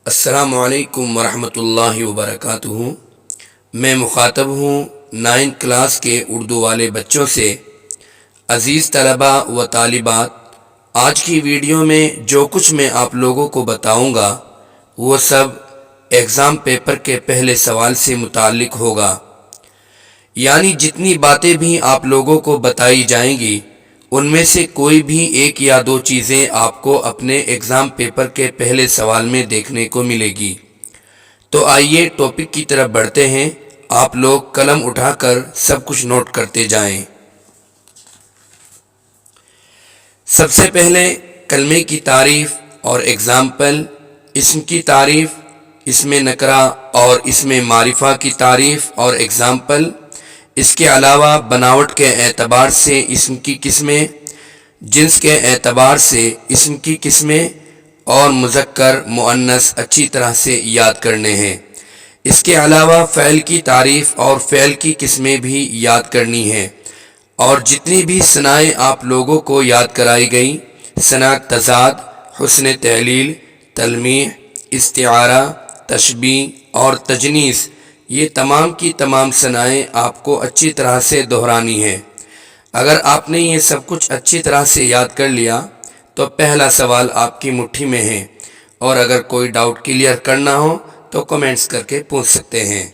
السلام علیکم ورحمۃ اللہ وبرکاتہ۔ میں مخاطب ہوں 9 کلاس کے اردو والے بچوں سے۔ عزیز طلباء و طالبات، آج کی ویڈیو میں جو کچھ میں آپ لوگوں کو بتاؤں گا وہ سب ایگزام پیپر کے پہلے سوال سے متعلق ہوگا، یعنی جتنی باتیں بھی آپ لوگوں کو بتائی جائیں گی ان میں سے کوئی بھی 1 یا 2 چیزیں آپ کو اپنے ایگزام پیپر کے پہلے سوال میں دیکھنے کو ملے گی۔ تو آئیے ٹاپک کی طرف بڑھتے ہیں، آپ لوگ قلم اٹھا کر سب کچھ نوٹ کرتے جائیں۔ سب سے پہلے کلمے کی تعریف اور ایگزامپل، اسم کی تعریف، اسم نکرہ اور اسم معرفہ کی تعریف اور ایگزامپل۔ اس کے علاوہ بناوٹ کے اعتبار سے اسم کی قسمیں، جنس کے اعتبار سے اسم کی قسمیں اور مذکر مؤنث اچھی طرح سے یاد کرنے ہیں۔ اس کے علاوہ فعل کی تعریف اور فعل کی قسمیں بھی یاد کرنی ہیں، اور جتنی بھی ثنائیں آپ لوگوں کو یاد کرائی گئیں، ثنا تضاد، حسن تعلیل، تلمیح، استعارہ، تشبیہ اور تجنیس، یہ تمام کی تمام ثنائیں آپ کو اچھی طرح سے دہرانی ہیں۔ اگر آپ نے یہ سب کچھ اچھی طرح سے یاد کر لیا تو پہلا سوال آپ کی مٹھی میں ہے، اور اگر کوئی ڈاؤٹ کلیئر کرنا ہو تو کمنٹس کر کے پوچھ سکتے ہیں۔